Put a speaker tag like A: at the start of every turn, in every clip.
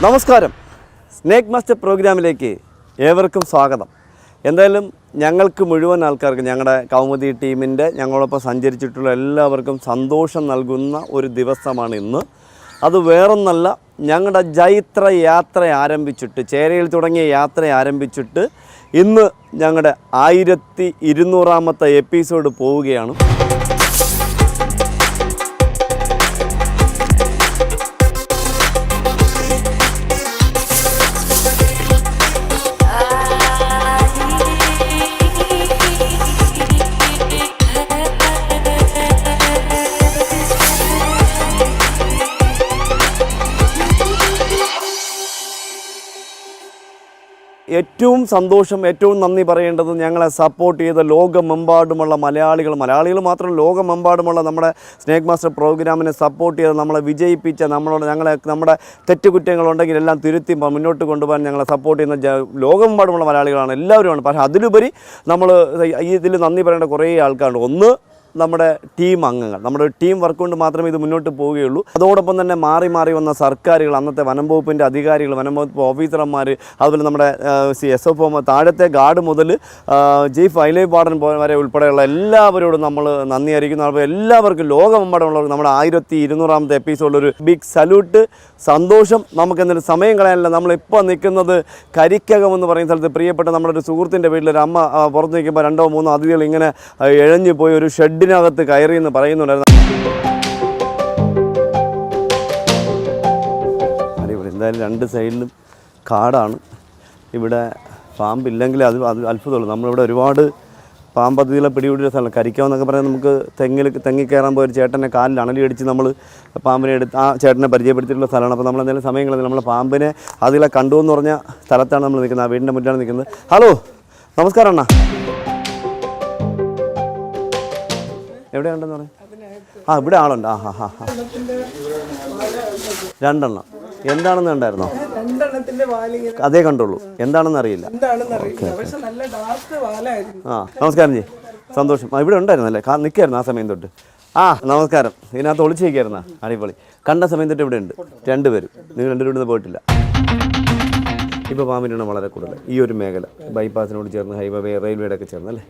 A: നമസ്കാരം, snake master പ്രോഗ്രാമിലേക്ക് ഏവർക്കും സ്വാഗതം. എന്തായാലും ഞങ്ങൾക്ക് മുഴുവൻ ആൾക്കാർക്ക്, ഞങ്ങളുടെ കൗമുദി ടീമിൻ്റെ ഞങ്ങളോടൊപ്പം സഞ്ചരിച്ചിട്ടുള്ള എല്ലാവർക്കും സന്തോഷം നൽകുന്ന ഒരു ദിവസമാണ് ഇന്ന്. അത് വേറൊന്നല്ല, ഞങ്ങളുടെ ജൈത്ര യാത്ര ആരംഭിച്ചിട്ട്, ചേരയിൽ തുടങ്ങിയ യാത്ര ആരംഭിച്ചിട്ട് ഇന്ന് ഞങ്ങളുടെ 1200ാമത്തെ എപ്പിസോഡ് പോവുകയാണ്. ഏറ്റവും സന്തോഷം, ഏറ്റവും നന്ദി പറയേണ്ടത് ഞങ്ങളെ സപ്പോർട്ട് ചെയ്ത ലോകമെമ്പാടുമുള്ള മലയാളികൾ മാത്രമല്ല, ലോകമെമ്പാടുമുള്ള നമ്മുടെ സ്നേക്ക് മാസ്റ്റർ പ്രോഗ്രാമിനെ സപ്പോർട്ട് ചെയ്ത് നമ്മളെ വിജയിപ്പിച്ച, നമ്മുടെ തെറ്റുകുറ്റങ്ങളുണ്ടെങ്കിൽ എല്ലാം തിരുത്തി മുന്നോട്ട് കൊണ്ടുപോകാൻ ഞങ്ങളെ സപ്പോർട്ട് ചെയ്യുന്ന ലോകമെമ്പാടുമുള്ള മലയാളികളാണ്, എല്ലാവരുമാണ്. പക്ഷേ അതിലുപരി നമ്മൾ ഇതിൽ നന്ദി പറയേണ്ട കുറേ ആൾക്കാരുണ്ട്. ഒന്ന്, നമ്മുടെ ടീം അംഗങ്ങൾ, നമ്മുടെ ടീം വർക്ക് കൊണ്ട് മാത്രമേ ഇത് മുന്നോട്ട് പോവുകയുള്ളൂ. അതോടൊപ്പം തന്നെ മാറി മാറി വന്ന സർക്കാരുകൾ, അന്നത്തെ വനം വകുപ്പിൻ്റെ അധികാരികൾ, വനം വകുപ്പ് ഓഫീസർമാർ, അതുപോലെ നമ്മുടെ SFO, താഴത്തെ ഗാർഡ് മുതൽ ചീഫ് വൈൽഡ് ലൈഫ് വാർഡൻ വരെ ഉൾപ്പെടെയുള്ള എല്ലാവരോടും നമ്മൾ നന്ദി അറിയിക്കുന്നു. അപ്പോൾ എല്ലാവർക്കും ലോകമെമ്പാടുമുള്ളവർക്ക് നമ്മുടെ 1200ാമത്തെ എപ്പിസോഡിൽ ഒരു ബിഗ് സല്യൂട്ട്. സന്തോഷം. നമുക്കെന്തെങ്കിലും സമയം കളയാനില്ല. നമ്മളിപ്പോൾ നിൽക്കുന്നത് കരിക്കകം എന്ന് പറയുന്ന സ്ഥലത്ത് പ്രിയപ്പെട്ട നമ്മുടെ ഒരു സുഹൃത്തിൻ്റെ വീട്ടിലൊരു അമ്മ പുറത്ത് നിൽക്കുമ്പോൾ 2-3 അതിഥികൾ ഇങ്ങനെ ഇഴഞ്ഞു പോയി ഒരു ഷെഡിനകത്ത് കയറി എന്ന് പറയുന്നുണ്ടായിരുന്നു. അടിപൊളി. എന്തായാലും രണ്ട് സൈഡിലും കാടാണ്. ഇവിടെ പാമ്പില്ലെങ്കിൽ അത് അത്ഭുതമുള്ളൂ. നമ്മളിവിടെ ഒരുപാട് പാമ്പതികളെ പിടികൂടിയ സ്ഥലം കരിക്കാമെന്നൊക്കെ പറയാൻ നമുക്ക് തെങ്ങി കയറാൻ പോയി ഒരു ചേട്ടനെ കാലിൽ അണലി അടിച്ച് നമ്മൾ പാമ്പിനെ എടുത്ത് ആ ചേട്ടനെ പരിചയപ്പെടുത്തിയിട്ടുള്ള സ്ഥലമാണ്. അപ്പോൾ നമ്മൾ എന്തെങ്കിലും സമയങ്ങളിൽ നമ്മൾ പാമ്പിനെ അതിലെ കണ്ടു എന്ന് പറഞ്ഞ സ്ഥലത്താണ് നമ്മൾ നിൽക്കുന്നത്. ആ വീടിൻ്റെ മുന്നിലാണ് നിൽക്കുന്നത്. ഹലോ, നമസ്കാരം അണ്ണാ. എവിടെയുണ്ടെന്ന് പറയാം? ഇവിടെ ആളുണ്ട്. രണ്ടെണ്ണം. എന്താണെന്ന് കണ്ടായിരുന്നോ? അതേ കണ്ടുള്ളൂ, എന്താണെന്ന് അറിയില്ല. നമസ്കാരം ജി, സന്തോഷം. ഇവിടെ ഉണ്ടായിരുന്നല്ലേ? നിൽക്കായിരുന്നു ആ സമയം തൊട്ട്. നമസ്കാരം. ഇതിനകത്ത് ഒളിച്ച് നിൽക്കായിരുന്ന? അടിപൊളി. കണ്ട സമയം തൊട്ട് ഇവിടെ ഉണ്ട് രണ്ടുപേരും. നിങ്ങൾ രണ്ടുപേരും പോയിട്ടില്ല. ഇപ്പോൾ പാമ്പിനാണ് വളരെ കൂടുതൽ ഈ ഒരു മേഖല, ബൈപ്പാസിനോട് ചേർന്ന് ഹൈവേ റെയിൽവേയുടെ ഒക്കെ ചേർന്നല്ലേ.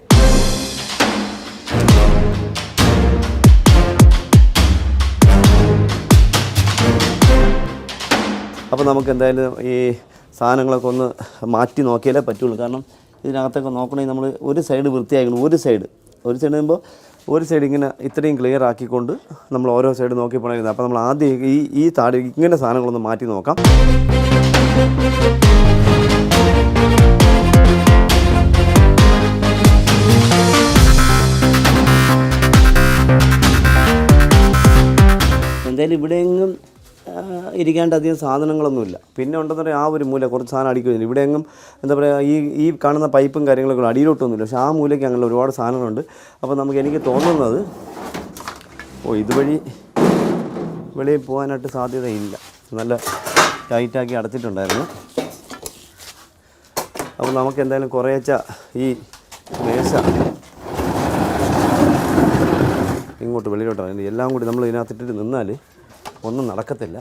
A: അപ്പോൾ നമുക്ക് എന്തായാലും ഈ സാധനങ്ങളൊക്കെ ഒന്ന് മാറ്റി നോക്കിയാലേ പറ്റുള്ളൂ. കാരണം ഇതിനകത്തൊക്കെ നോക്കണമെങ്കിൽ നമ്മൾ ഒരു സൈഡ് വൃത്തിയാക്കണം. ഒരു സൈഡ് കഴിയുമ്പോൾ ഒരു സൈഡ് ഇങ്ങനെ ഇത്രയും ക്ലിയർ ആക്കിക്കൊണ്ട് നമ്മൾ ഓരോ സൈഡ് നോക്കി പോകണമായിരുന്നു. അപ്പോൾ നമ്മൾ ആദ്യം ഈ താടി ഇങ്ങനെ സാധനങ്ങളൊന്ന് മാറ്റി നോക്കാം. എന്തായാലും ഇവിടെയെങ്ങും ഇരിക്കേണ്ട അധികം സാധനങ്ങളൊന്നുമില്ല. പിന്നെ ഉണ്ടെന്ന് പറയാൻ ആ ഒരു മൂല കുറച്ച് സാധനം അടിക്കുന്നില്ല. ഇവിടെയെങ്ങും എന്താ പറയുക, ഈ കാണുന്ന പൈപ്പും കാര്യങ്ങളൊക്കെ അടിയിലോട്ടൊന്നുമില്ല. പക്ഷേ ആ മൂലയ്ക്ക് അങ്ങനെ ഒരുപാട് സാധനങ്ങളുണ്ട്. അപ്പോൾ എനിക്ക് തോന്നുന്നത് ഇതുവഴി വെളിയിൽ പോകാനായിട്ട് സാധ്യതയില്ല. നല്ല ടൈറ്റാക്കി അടച്ചിട്ടുണ്ടായിരുന്നു. അപ്പോൾ നമുക്ക് എന്തായാലും കുറേച്ച ഈ മേശ ഇങ്ങോട്ട് വെളിയിലോട്ടാണ്. എല്ലാം കൂടി നമ്മൾ ഇതിനകത്തിട്ടിട്ട് നിന്നാൽ ഒന്നും നടക്കത്തില്ല.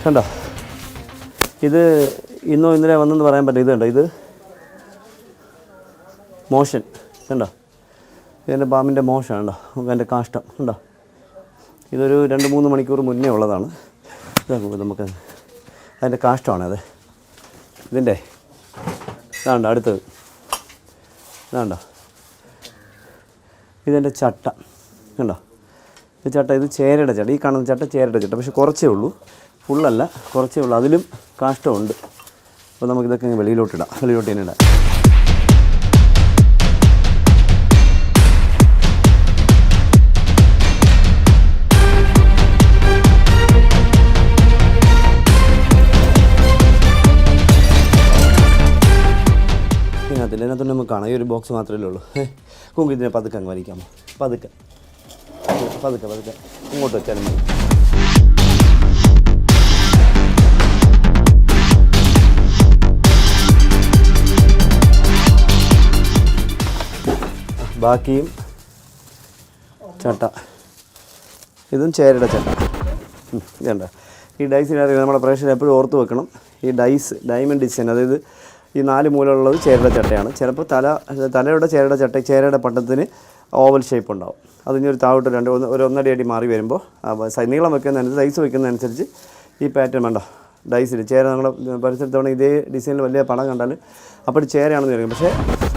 A: കണ്ടോ, ഇത് ഇന്നോ ഇന്നലെ വന്നെന്ന് പറയാൻ പറ്റില്ല. ഇത് കണ്ടോ, ഇത് മോഷൻ കണ്ടോ, ഇതിൻ്റെ പാമ്പിൻ്റെ മോശം കണ്ടോ, അതിൻ്റെ കാഷ്ടം കണ്ടോ. ഇതൊരു 2-3 മണിക്കൂർ മുന്നേ ഉള്ളതാണ്. നമുക്ക് അതിൻ്റെ കാഷ്ടമാണത്. ഇതിൻ്റെ ഇതാണ്ടോ അടുത്തത്, ഇതാണ്ടോ ഇതിൻ്റെ ചട്ട കണ്ടോ. ഇത് ചട്ട, ഇത് ചേരയുടെ ചട്ട. ഈ കാണുന്ന ചട്ട ചേരയുടെ ചട്ട. പക്ഷെ കുറച്ചേ ഉള്ളൂ, ഫുള്ളല്ല, കുറച്ചേ ഉള്ളൂ. അതിലും കാഷ്ടമുണ്ട്. അപ്പോൾ നമുക്കിതൊക്കെ വെളിയിലോട്ട് തന്നെ ഇടാം. കാണാം. ഈ ഒരു ബോക്സ് മാത്രമേ ഉള്ളൂ. കുങ്കു ഇതിനെ പതുക്കെ അങ്ങ് വലിക്കാമോ? പതുക്കെ പതുക്കെ പതുക്കെ ഇങ്ങോട്ട് വെച്ചാലും മതി. ബാക്കിയും ചട്ട, ഇതും ചേരയുടെ ചട്ട. ഇതുണ്ട്. ഈ ഡൈസിനറിയാം നമ്മുടെ പ്രേക്ഷകർ എപ്പോഴും ഓർത്ത് വെക്കണം. ഈ ഡയമണ്ട് ഡിസൈൻ, അതായത് ഈ 4 മൂലമുള്ളത് ചേരയുടെ ചട്ടയാണ്. ചിലപ്പോൾ തലയുടെ ചേരയുടെ ചട്ട, ചേരയുടെ പട്ടത്തിന് ഓവൽ ഷേപ്പ് ഉണ്ടാവും. അതിന് ഒരു താഴോട്ട് ഒരു 1.5 അടി മാറി വരുമ്പോൾ നീളം വെക്കുന്നതനുസരിച്ച്, സൈസ് വെക്കുന്നതനുസരിച്ച് ഈ പാറ്റേൺ വേണ്ട ഡൈസിൽ ചേര. നമ്മുടെ പരിസരത്തവണ ഇതേ ഡിസൈനിൽ വലിയ പടം കണ്ടാൽ അപ്പോൾ ചേരയാണെന്ന് വിചാരിക്കും. പക്ഷേ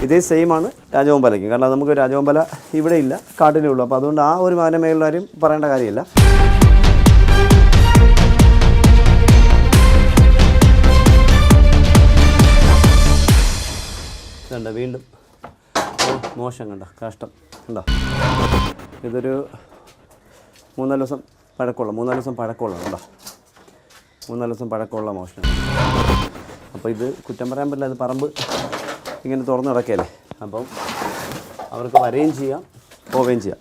A: ഇതേ സെയിമാണ് രാജവമ്പലയ്ക്കും. കാരണം നമുക്ക് രാജവമ്പല ഇവിടെ ഇല്ല, കാട്ടിലേ ഉള്ളൂ. അപ്പോൾ അതുകൊണ്ട് ആ ഒരു മാനമേലുള്ള കാര്യം പറയേണ്ട കാര്യമില്ല. കണ്ട വീണ്ടും മോശം, കണ്ട കഷ്ടം, കണ്ടോ? ഇതൊരു 3-4 ദിവസം പഴക്കമുള്ള, 3-4 ദിവസം പഴക്കമുള്ള, കണ്ടോ? 3-4 ദിവസം പഴക്കമുള്ള മോഷണം. അപ്പോൾ ഇത് കുറ്റം പറയാൻ പറ്റില്ല, അത് പറമ്പ് ഇങ്ങനെ തുറന്ന് കിടക്കുകയല്ലേ. അപ്പം അവർക്ക് വരികയും ചെയ്യാം, പോവുകയും ചെയ്യാം.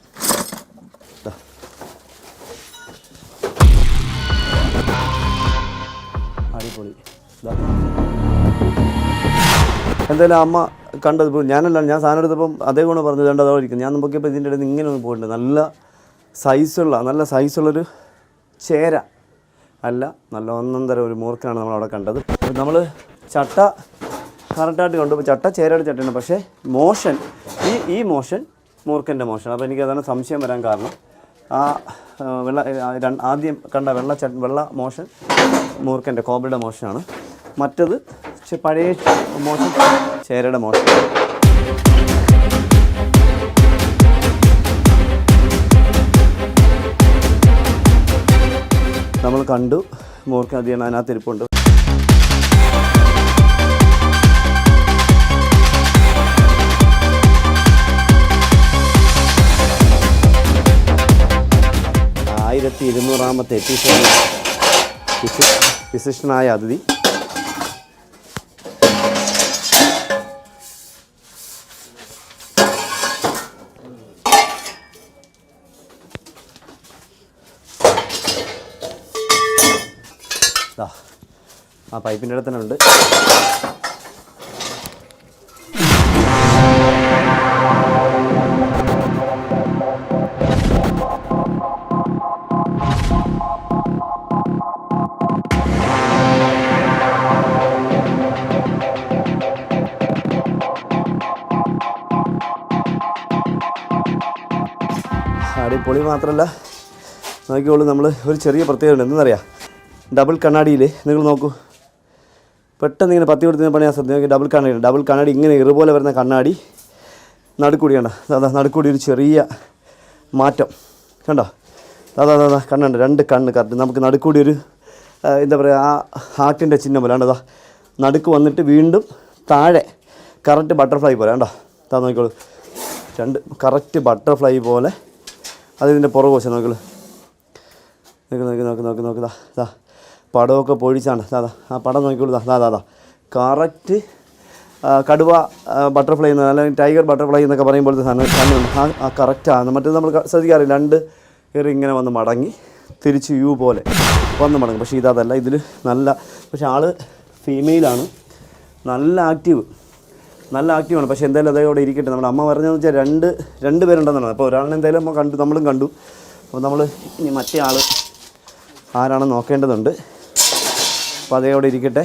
A: അടിപൊളി. എന്തായാലും അമ്മ കണ്ടത് ഇപ്പോൾ ഞാനല്ല, ഞാൻ സാധനം എടുത്തപ്പം അതേ കൊണ്ട് പറഞ്ഞു കണ്ടതായിരിക്കും. ഞാൻ നോക്കിയപ്പോൾ ഇതിൻ്റെ ഇടയിൽ ഇങ്ങനെ ഒന്നും പോയിട്ടുണ്ട്. നല്ല സൈസുള്ളൊരു ചേര അല്ല, നല്ല ഒന്നൊന്നര ഒരു മൂർഖനാണ് നമ്മളവിടെ കണ്ടത്. നമ്മൾ ചട്ട കറക്റ്റായിട്ട് കണ്ടു. ചട്ട ചേരയുടെ ചട്ടയാണ്. പക്ഷേ മോഷൻ, ഈ മോഷൻ മൂർഖൻ്റെ മോഷൻ. അപ്പോൾ എനിക്കതാണ് സംശയം വരാൻ കാരണം. ആ ആദ്യം കണ്ട വെള്ള മോഷൻ മൂർഖൻ്റെ കോബ്രയുടെ മോഷനാണ്. മറ്റത് പഴയ മോഷൻ ചേരയുടെ മോഷൻ. നമ്മൾ കണ്ടു മൂർഖൻ അധികം അതിനകത്ത് ഇരിപ്പുണ്ട്. ആയിരത്തി 200ാമത്തെ എപ്പിസോഡിൽ വിശിഷ്ടനായ അതിഥി ആ പൈപ്പിൻ്റെ അടുത്ത് തന്നെ ഉണ്ട്. അടിപൊളി മാത്രമല്ല, നോക്കിക്കോളൂ, നമ്മൾ ഒരു ചെറിയ പ്രത്യേകത ഉണ്ട്. എന്തെന്നറിയാം, ഡബിൾ കണ്ണാടിയിൽ നിങ്ങൾ നോക്കൂ, പെട്ടെന്ന് ഇങ്ങനെ പത്തി കൊടുത്ത് പണിയാൻ ശ്രദ്ധിക്കുക. ഡബിൾ കണ്ണാടി ഇങ്ങനെ ഇറുപോലെ വരുന്ന കണ്ണാടി നടുക്കൂടിയാണ്. അതാ നടുക്കൂടി ഒരു ചെറിയ മാറ്റം കണ്ടോ? അതാ കണ്ണുണ്ട്, 2 കണ്ണ് കറക്റ്റ്. നമുക്ക് നടുക്കൂടി ഒരു എന്താ പറയുക, ആ ഹാർട്ടിൻ്റെ ചിഹ്നം പോലെ കണ്ടോ? നടുക്ക് വന്നിട്ട് വീണ്ടും താഴെ കറക്റ്റ് ബട്ടർഫ്ലൈ പോലെ കണ്ടോ? അതാ നോക്കിക്കോളൂ, 2 കറക്റ്റ് ബട്ടർഫ്ലൈ പോലെ. അതിൻ്റെ പുറകു വശം നോക്കിക്കോളൂ, നോക്ക് പടമൊക്കെ പൊഴിച്ചാണ്. അതാ ആ പടം നോക്കിക്കോളൂ, അതാ കറക്റ്റ് കടുവ ബട്ടർഫ്ലൈ എന്ന്, അല്ലെങ്കിൽ ടൈഗർ ബട്ടർഫ്ലൈ എന്നൊക്കെ പറയുമ്പോഴത്തെ സാധനം ആ കറക്റ്റാണ്. മറ്റേത് നമ്മൾ ശ്രദ്ധിക്കാറില്ല, 2 കയറി ഇങ്ങനെ വന്ന് മടങ്ങി തിരിച്ച് യു പോലെ വന്ന് മടങ്ങും. പക്ഷേ ഇതല്ല, ഇതിൽ നല്ല, പക്ഷേ ആൾ ഫീമെയിലാണ്, നല്ല ആക്റ്റീവാണ്. പക്ഷേ എന്തായാലും അതോടെ ഇരിക്കട്ടെ. നമ്മുടെ അമ്മ പറഞ്ഞതെന്ന് വെച്ചാൽ 2 പേരുണ്ടെന്നാണ്. അപ്പോൾ ഒരാളിനെ എന്തായാലും നമ്മൾ കണ്ടു, നമ്മളും കണ്ടു. അപ്പോൾ നമ്മൾ ഇനി മറ്റേ ആൾ ആരാണെന്ന് നോക്കേണ്ടതുണ്ട്. അപ്പോൾ അതോടെ ഇരിക്കട്ടെ.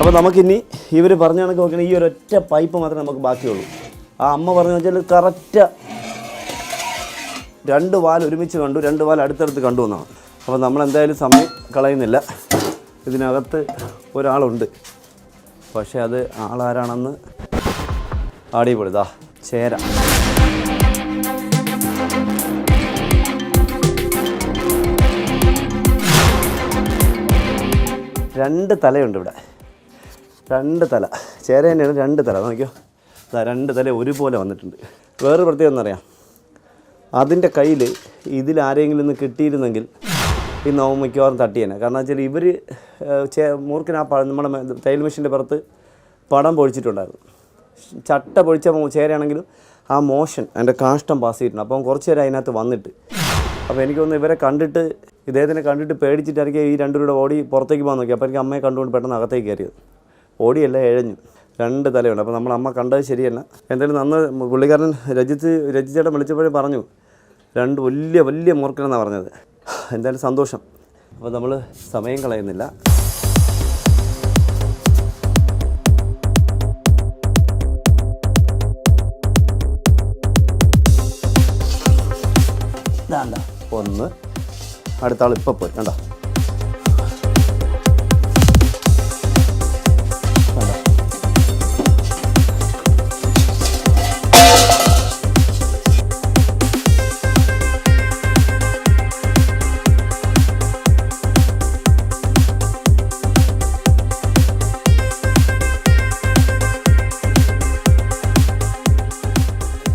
A: അപ്പോൾ നമുക്കിനി ഇവർ പറഞ്ഞ കണക്ക് നോക്കുകയാണെങ്കിൽ ഈ ഒരൊറ്റ പൈപ്പ് മാത്രമേ നമുക്ക് ബാക്കിയുള്ളൂ. ആ അമ്മ പറഞ്ഞു വെച്ചാൽ കറക്റ്റ് 2 വാൽ ഒരുമിച്ച് കണ്ടു, 2 വാൽ അടുത്തടുത്ത് കണ്ടു എന്നാണ്. അപ്പോൾ നമ്മളെന്തായാലും സമയം കളയുന്നില്ല. ഇതിനകത്ത് ഒരാളുണ്ട്, പക്ഷേ അത് ആളാരാണെന്ന് അടിപൊളിതാ ചേര. രണ്ട് തലയുണ്ട് ഇവിടെ, രണ്ട് തല. ചേര തന്നെയാണ്, രണ്ട് തല. നോക്കിയോ, രണ്ട് തല ഒരുപോലെ വന്നിട്ടുണ്ട്. വേറൊരു പ്രത്യേകത എന്നറിയാം, അതിൻ്റെ കയ്യിൽ ഇതിലാരെങ്കിലും ഒന്ന് കിട്ടിയിരുന്നെങ്കിൽ ഈ നോവ് മിക്കവാറും തട്ടിയേനെ. കാരണം വെച്ചാൽ ഇവർ മൂർഖന് നമ്മുടെ തയ്യൽ മെഷീൻ്റെ പുറത്ത് പടം പൊഴിച്ചിട്ടുണ്ടായിരുന്നു. ചട്ട പൊഴിച്ച ചേരയാണെങ്കിലും ആ മോഷൻ അതിൻ്റെ കാഷ്ടം പാസ് ചെയ്തിട്ടുണ്ട്. അപ്പം കുറച്ച് നേരം അതിനകത്ത് വന്നിട്ട്, അപ്പോൾ എനിക്ക് തോന്നുന്നു ഇവരെ കണ്ടിട്ട്, ഇദ്ദേഹത്തിനെ കണ്ടിട്ട് പേടിച്ചിട്ടായിരിക്കും ഈ രണ്ടുപേരുടെ ഓടി പുറത്തേക്ക് പോകാൻ നോക്കി. അപ്പോൾ എനിക്ക് അമ്മയെ കണ്ടുകൊണ്ട് പെട്ടെന്ന് അകത്തേക്ക് കയറിയത്. ഓടിയല്ല, എഴഞ്ഞു. രണ്ട് തലയുണ്ട്. അപ്പോൾ നമ്മൾ അമ്മ കണ്ടത് ശരിയല്ല. എന്തായാലും നന്ന് പുള്ളിക്കാരൻ രജിച്ചേട്ടൻ വിളിച്ചപ്പോഴേ പറഞ്ഞു, രണ്ട് വലിയ വലിയ മൂർഖനെന്നാണ് പറഞ്ഞത്. എന്തായാലും സന്തോഷം. അപ്പോൾ നമ്മൾ സമയം കളയുന്നില്ല. വേണ്ട, ഒന്ന് അടുത്ത ആൾ ഇപ്പോൾ പോയി. വേണ്ട,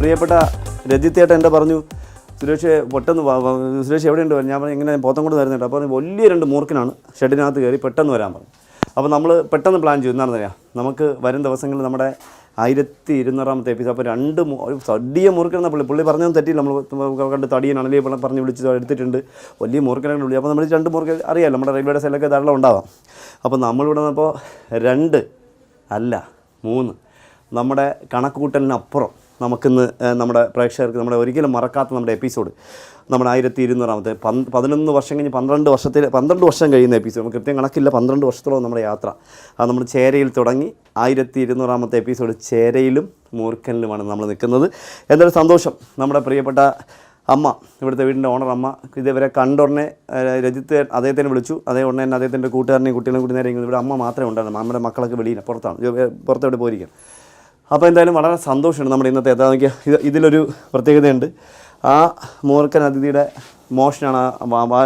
A: പ്രിയപ്പെട്ട രജിത്തേട്ടൻ എൻ്റെ പറഞ്ഞു, സുരേഷ് പെട്ടെന്ന് സുരേഷ് എവിടെയുണ്ട്? ഞാൻ പറഞ്ഞു ഇങ്ങനെ പോത്തങ്കോട് തരുന്നുണ്ട്. അപ്പോൾ വലിയ രണ്ട് മൂർഖനാണ്, ഷെഡിനകത്ത് കയറി പെട്ടെന്ന് വരാൻ പറഞ്ഞു. അപ്പോൾ നമ്മൾ പെട്ടെന്ന് പ്ലാൻ ചെയ്തു. എന്താണെന്ന് അറിയാം, നമുക്ക് വരും ദിവസങ്ങളിൽ നമ്മുടെ 1200ാമത്തെ എപ്പിസോഡ്. അപ്പോൾ ഒരു തടിയ മൂർഖനെന്ന പുള്ളി പറഞ്ഞൊന്നും തെറ്റിയില്ല. നമ്മൾ കണ്ട് തടിയനാണല്ലേ പറഞ്ഞ് വിളിച്ച് എടുത്തിട്ടുണ്ട്, വലിയ മൂർഖനാണ് വിളി. അപ്പോൾ നമ്മൾ രണ്ട് മൂർഖൻ അറിയാമല്ലോ, നമ്മുടെ റെയിൽവേയുടെ സൈഡിലൊക്കെ ധാരാളം ഉണ്ടാവാം. അപ്പോൾ നമ്മളിവിടെ നിന്നപ്പോൾ 2 അല്ല 3 നമ്മുടെ കണക്കുകൂട്ടലിനപ്പുറം നമുക്കിന്ന് നമ്മുടെ പ്രേക്ഷകർക്ക് നമ്മുടെ ഒരിക്കലും മറക്കാത്ത നമ്മുടെ എപ്പിസോഡ്, നമ്മുടെ 1200ാമത്തെ 11 വർഷം കഴിഞ്ഞ് 12 വർഷം കഴിയുന്ന എപ്പിസോഡ്. നമുക്ക് കൃത്യം കണക്കില്ല, 12 വർഷത്തോളം നമ്മുടെ യാത്ര. അത് നമ്മൾ ചേരയിൽ തുടങ്ങി 1200ാമത്തെ എപ്പിസോഡ് ചേരയിലും മൂർഖനിലുമാണ് നമ്മൾ നിൽക്കുന്നത്. എന്തായാലും സന്തോഷം. നമ്മുടെ പ്രിയപ്പെട്ട അമ്മ, ഇവിടുത്തെ വീടിൻ്റെ ഓണർ അമ്മ, ഇതേവരെ കണ്ടുടനെ രജിത്ത് അദ്ദേഹത്തിനെ വിളിച്ചു. അതേ ഉടനെ തന്നെ അദ്ദേഹത്തിൻ്റെ കൂട്ടുകാരനെയും കുട്ടികളെയും കൂടി നേരെ ഇവിടെ അമ്മ മാത്രമേ ഉണ്ടായിരുന്നു. നമ്മുടെ മക്കളൊക്കെ വെളിയിൽ പുറത്തോട്ട് പോയിരിക്കും. അപ്പോൾ എന്തായാലും വളരെ സന്തോഷമുണ്ട് നമ്മുടെ ഇന്നത്തെ എത്താൻ. ഇതിലൊരു പ്രത്യേകതയുണ്ട്. ആ മൂർഖൻ അതിഥിയുടെ മോഷനാണ്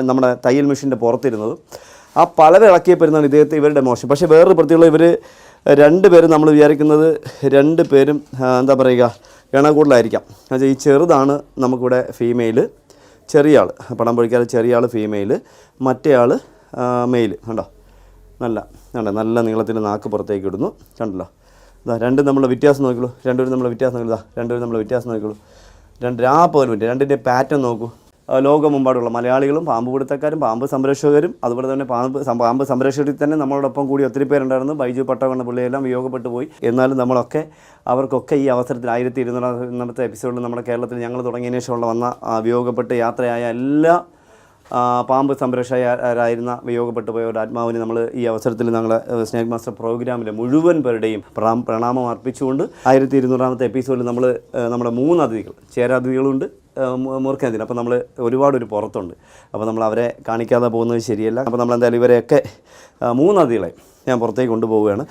A: നമ്മുടെ തയ്യൽ മെഷീൻ്റെ പുറത്തിരുന്നത്. ആ പലവ ഇളക്കിയപ്പോൾ ഇരുന്നാണ് ഇവരുടെ മോഷൻ. പക്ഷേ വേറൊരു പ്രത്യേകത, ഇവർ 2 പേരും നമ്മൾ വിചാരിക്കുന്നത് 2 പേരും എന്താ പറയുക, ഇണകൂടലായിരിക്കാം. എന്നുവെച്ചാൽ ഈ ചെറുതാണ് നമുക്കിവിടെ ഫീമെയിൽ, ചെറിയ ആൾ പടം പൊഴിക്കാതെ ചെറിയ ആൾ ഫീമെയിൽ, മറ്റേ ആൾ മെയിൽ. കണ്ടോ, നല്ല നീളത്തിൻ്റെ നാക്ക് പുറത്തേക്ക് ഇടുന്നു. കണ്ടല്ലോ, രണ്ടും നമ്മൾ വ്യത്യാസം നോക്കിയുള്ളൂ. രണ്ടുപേരും നമ്മൾ വ്യത്യാസം നോക്കില്ല, രണ്ടുപേരും നമ്മൾ വ്യത്യാസം നോക്കിയുള്ളൂ. രാപ്പകൽ മിനിറ്റ് രണ്ടിൻ്റെ പാറ്റേൺ നോക്കൂ. ലോകമെമ്പാടുള്ള മലയാളികളും പാമ്പ് പിടുത്തക്കാരും പാമ്പ് സംരക്ഷകരും അതുപോലെ തന്നെ പാമ്പ് സംരക്ഷകരിൽ തന്നെ നമ്മളോടൊപ്പം കൂടി ഒത്തിരി പേരുണ്ടായിരുന്നു. ബൈജു പട്ടവണ്ണ പുള്ളിയെല്ലാം വിയോഗപ്പെട്ടു പോയി. എന്നാലും അവർക്കൊക്കെ ഈ അവസരത്തിൽ 1200ാമത്തെ എപ്പിസോഡിൽ നമ്മുടെ കേരളത്തിൽ ഞങ്ങൾ തുടങ്ങിയതിനു ശേഷമുള്ള വന്ന വിയോഗപ്പെട്ട് യാത്രയായ എല്ലാ പാമ്പ് സംരക്ഷകരായിരുന്ന വിയോഗപ്പെട്ടു പോയവരുടെ ആത്മാവിന് നമ്മൾ ഈ അവസരത്തിൽ ഞങ്ങൾ സ്നേക് മാസ്റ്റർ പ്രോഗ്രാമിലെ മുഴുവൻ പേരുടെയും പ്രണാമം അർപ്പിച്ചുകൊണ്ട് 1200ാമത്തെ എപ്പിസോഡിൽ നമ്മൾ നമ്മുടെ 3 അതിഥികൾ, ചേരാതിഥികളുണ്ട്, മൂർഖനതിഥി. അപ്പോൾ നമ്മൾ ഒരുപാടൊരു പുറത്തുണ്ട്. അപ്പോൾ നമ്മൾ അവരെ കാണിക്കാതെ പോകുന്നത് ശരിയല്ല. അപ്പോൾ നമ്മളെന്തായാലും ഇവരെയൊക്കെ 3 അതിഥികളെ ഞാൻ പുറത്തേക്ക് കൊണ്ടുപോവുകയാണ്.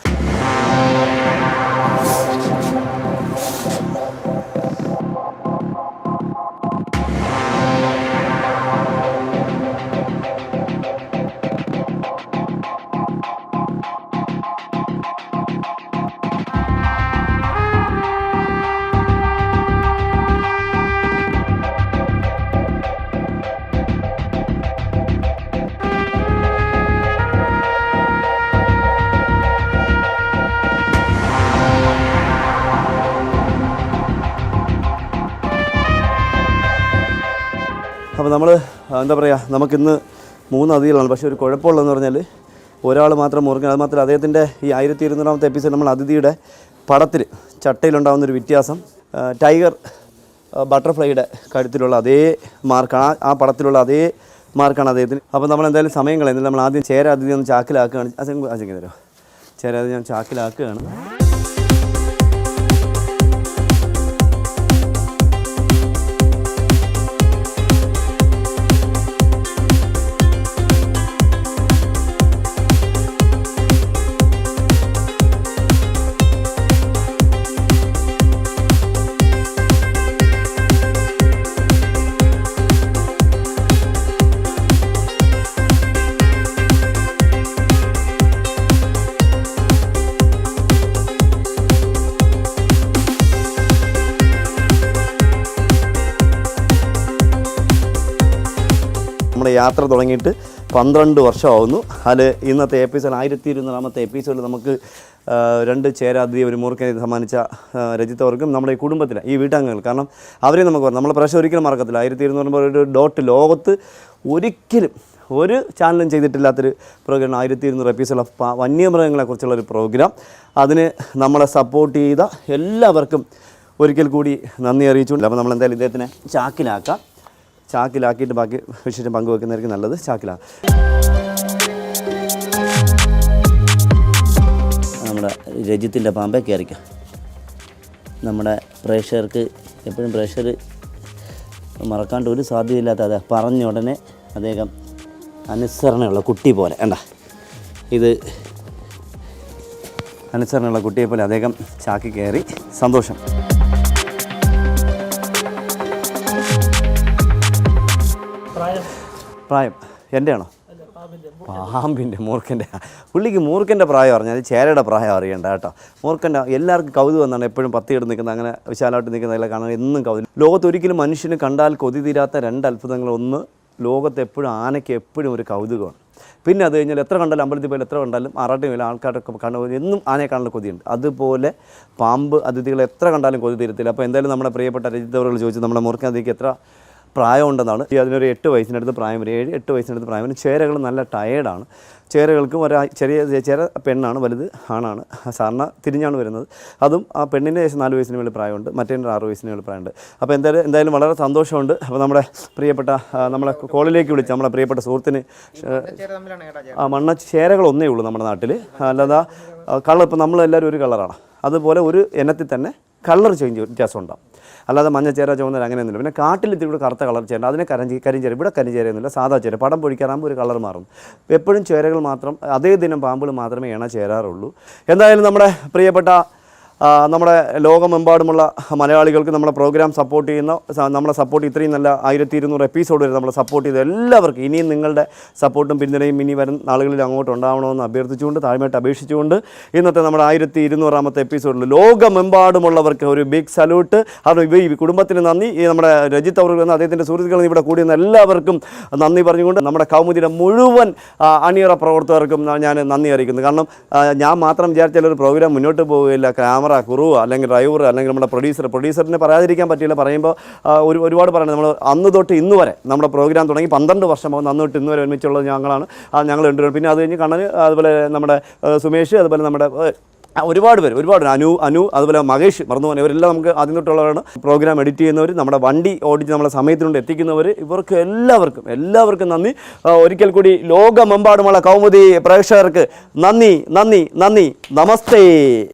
A: അപ്പോൾ നമ്മൾ എന്താ പറയുക, നമുക്കിന്ന് 3 അതിഥികളാണ്. പക്ഷേ ഒരു കുഴപ്പമുള്ളതെന്ന് പറഞ്ഞാൽ ഒരാൾ മാത്രം മൂർഖൻ. അത് മാത്രമല്ല അദ്ദേഹത്തിൻ്റെ ഈ 1200ാമത്തെ എപ്പിസോഡ് നമ്മൾ അതിഥിയുടെ പടത്തിൽ ചട്ടയിലുണ്ടാകുന്നൊരു വ്യത്യാസം, ടൈഗർ ബട്ടർഫ്ലൈയുടെ കഴുത്തിലുള്ള അതേ മാർക്കാണ്, ആ പടത്തിലുള്ള അതേ മാർക്കാണ് അദ്ദേഹത്തിന്. അപ്പോൾ നമ്മൾ എന്തായാലും സമയം കളയുന്നില്ല. നമ്മൾ ആദ്യം ചേര അതിഥി ഒന്ന് ചാക്കിലാക്കുകയാണ്. അതെങ്കിൽ തരുമോ? ചേര അതിഥി ഞാൻ ചാക്കിലാക്കുകയാണ്. നമ്മുടെ യാത്ര തുടങ്ങിയിട്ട് 12 വർഷമാവുന്നു. അതിൽ ഇന്നത്തെ എപ്പിസോഡ് 1200ാമത്തെ എപ്പിസോഡിൽ നമുക്ക് 2 ചേരാതി ഒരു മൂർഖനെ സമ്മാനിച്ച രജിത്ത് അവർക്കും നമ്മുടെ ഈ കുടുംബത്തിലെ ഈ വീട്ടംഗങ്ങൾ, കാരണം അവരെ നമുക്ക് നമ്മളെ പ്രശ്നം ഒരിക്കലും മറക്കത്തില്ല. 1200 ഒരു ഡോട്ട് ലോകത്ത് ഒരിക്കലും ഒരു ചാനലും ചെയ്തിട്ടില്ലാത്തൊരു പ്രോഗ്രാം 1200 എപ്പിസോഡ് ഓഫ് വന്യമൃഗങ്ങളെക്കുറിച്ചുള്ളൊരു പ്രോഗ്രാം. അതിന് നമ്മളെ സപ്പോർട്ട് ചെയ്ത എല്ലാവർക്കും ഒരിക്കൽ കൂടി നന്ദി അറിയിച്ചുകൊണ്ട് അപ്പോൾ നമ്മൾ എന്തായാലും ഇദ്ദേഹത്തിനെ ചാക്കിലാക്കിയിട്ട് ബാക്കി വിശേഷം പങ്കുവെക്കുന്നതായിരിക്കും നല്ലത്. ചാക്കിലാക്കാം. നമ്മുടെ രജിത്തിൻ്റെ പാമ്പെ കയറിക്കാം. നമ്മുടെ പ്രേക്ഷകർക്ക് എപ്പോഴും പ്രേക്ഷകർ മറക്കാണ്ട് ഒരു സാധ്യതയില്ലാത്ത അതെ പറഞ്ഞ ഉടനെ അദ്ദേഹം അനുസരണയുള്ള കുട്ടി പോലെ ഇത് അനുസരണയുള്ള കുട്ടിയെ പോലെ അദ്ദേഹം ചാക്കി കയറി. സന്തോഷം. പ്രായം എൻ്റെ ആണോ? പാമ്പിൻ്റെ മൂർഖൻ്റെ പുള്ളിക്ക് മൂർഖൻ്റെ പ്രായം പറഞ്ഞാൽ ചേരയുടെ പ്രായം അറിയണ്ട കേട്ടോ. മൂർഖൻ്റെ എല്ലാവർക്കും കൗതുകം എന്നാണ് എപ്പോഴും പത്തിയെടുത്ത് നിൽക്കുന്നത്, അങ്ങനെ വിശാലമായിട്ട് നിൽക്കുന്നതെല്ലാം കാണാൻ എന്നും കൗതുകം. ലോകത്തൊരിക്കലും മനുഷ്യന് കണ്ടാൽ കൊതി തീരാത്ത 2 അത്ഭുതങ്ങൾ. ഒന്ന്, ലോകത്ത് എപ്പോഴും ആനയ്ക്ക് എപ്പോഴും ഒരു കൗതുകമാണ്. പിന്നെ അത് കഴിഞ്ഞാൽ എത്ര കണ്ടാലും അമ്പലത്തിൽ പോയാലും എത്ര കണ്ടാലും ആറാട്ടും ആൾക്കാരൊക്കെ കണ്ട എന്നും ആനയെ കാണാനുള്ള കൊതിയുണ്ട്. അതുപോലെ പാമ്പ് അതിഥികളെ എത്ര കണ്ടാലും കൊതി തീരത്തില്ല. അപ്പോൾ എന്തായാലും നമ്മുടെ പ്രിയപ്പെട്ട രജിത്ത് അവറുകൾ ചോദിച്ചു നമ്മുടെ മൂർഖനദിക്ക് എത്ര പ്രായമുണ്ടെന്നാണ്. അതിനൊരു 8 വയസ്സിനടുത്ത് പ്രായം വരും, 7-8 വയസ്സിനടുത്ത് പ്രായം വരും. ചേരകൾ നല്ല ടയേർഡാണ്. ചേരകൾക്കും ചേര പെണ്ണാണ്, വലുത് ആണാണ്. സാറിന് തിരിഞ്ഞാണ് വരുന്നത്. അതും ആ പെണ്ണിൻ്റെ ഏകദേശം 4 വയസ്സിന് മേളിൽ പ്രായമുണ്ട്, മറ്റേ 6 വയസ്സിന് മേളിൽ പ്രായമുണ്ട്. അപ്പോൾ എന്തായാലും വളരെ സന്തോഷമുണ്ട്. അപ്പോൾ നമ്മുടെ പ്രിയപ്പെട്ട നമ്മളെ കോളിലേക്ക് വിളിച്ച് നമ്മുടെ പ്രിയപ്പെട്ട സുഹൃത്തിന് ചേരകൾ ഒന്നേ ഉള്ളൂ നമ്മുടെ നാട്ടിൽ. അല്ലാതെ കളർ ഇപ്പോൾ നമ്മളെല്ലാവരും ഒരു കളറാണ്. അതുപോലെ ഒരു ഇനത്തിൽ തന്നെ കളർ വ്യത്യാസം ഉണ്ടാവും. അല്ലാതെ മഞ്ഞച്ചേര ചുവന്നേര അങ്ങനെയൊന്നുമില്ല. പിന്നെ കാട്ടിലെത്തി കൂടെ കറുത്ത കളർ ചേര, അതിനെ കരിഞ്ചേര. ഇവിടെ കരിഞ്ചേരയൊന്നുമില്ല, സാധാ ചേര. പടം പൊടിക്കാറാകുമ്പോൾ ഒരു കളർ മാറും. എപ്പോഴും ചേരകൾ മാത്രം, അതേ ദിനം പാമ്പുകൾ മാത്രമേ ഇണ ചേരാറുള്ളൂ. എന്തായാലും നമ്മുടെ പ്രിയപ്പെട്ട നമ്മുടെ ലോകമെമ്പാടുമുള്ള മലയാളികൾക്ക് നമ്മളെ പ്രോഗ്രാം സപ്പോർട്ട് ചെയ്യുന്ന നമ്മളെ സപ്പോർട്ട് ഇത്രയും നല്ല 1200 എപ്പിസോഡ് വരെ നമ്മളെ സപ്പോർട്ട് ചെയ്ത എല്ലാവർക്കും ഇനിയും നിങ്ങളുടെ സപ്പോർട്ടും പിന്തുണയും ഇനി വരുന്ന നാളുകളിൽ അങ്ങോട്ട് ഉണ്ടാവണമെന്ന് അഭ്യർത്ഥിച്ചുകൊണ്ട് താഴ്മയായിട്ട് അപേക്ഷിച്ചുകൊണ്ട് ഇന്നത്തെ നമ്മുടെ 1200ാമത്തെ എപ്പിസോഡിൽ ലോകമെമ്പാടുമുള്ളവർക്ക് ഒരു ബിഗ് സല്യൂട്ട്. അത് ഈ കുടുംബത്തിന് നന്ദി. ഈ നമ്മുടെ രജിത്ത് അവർക്ക് അദ്ദേഹത്തിൻ്റെ സുഹൃത്തുക്കൾ ഇവിടെ കൂടിയെന്ന എല്ലാവർക്കും നന്ദി പറഞ്ഞുകൊണ്ട് നമ്മുടെ കൗമുദിയുടെ മുഴുവൻ അണിയറ പ്രവർത്തകർക്കും ഞാൻ നന്ദി അറിയിക്കുന്നു. കാരണം ഞാൻ മാത്രം വിചാരിച്ചാൽ ഒരു പ്രോഗ്രാം മുന്നോട്ട് പോവുകയില്ല. ക്യാമറ കുറുവ അല്ലെങ്കിൽ ഡ്രൈവർ അല്ലെങ്കിൽ നമ്മുടെ പ്രൊഡ്യൂസറിനെ പറയാതിരിക്കാൻ പറ്റില്ല. പറയുമ്പോൾ ഒരുപാട് പറയുന്നത് നമ്മൾ അന്ന് തൊട്ട് ഇന്ന് വരെ നമ്മുടെ പ്രോഗ്രാം തുടങ്ങി 12 വർഷമാകും. അന്ന് തൊട്ട് ഇന്ന് വരെ ഒരുമിച്ചുള്ളത് ഞങ്ങൾ രണ്ടുപേരും. പിന്നെ അത് കഴിഞ്ഞ് കണ്ണൻ, അതുപോലെ നമ്മുടെ സുമേഷ്, അതുപോലെ നമ്മുടെ ഒരുപാട് അനു, അതുപോലെ മഹേഷ്, മറന്നുപോകാൻ ഇവരെല്ലാം നമുക്ക് ആദ്യം തൊട്ടുള്ളവരാണ്. പ്രോഗ്രാം എഡിറ്റ് ചെയ്യുന്നവർ, നമ്മുടെ വണ്ടി ഓടിച്ച് നമ്മളെ സമയത്തിനുണ്ട് എത്തിക്കുന്നവർ, ഇവർക്ക് എല്ലാവർക്കും നന്ദി. ഒരിക്കൽ കൂടി ലോകമെമ്പാടുമുള്ള കൗമുദി പ്രേക്ഷകർക്ക് നന്ദി. നമസ്തേ.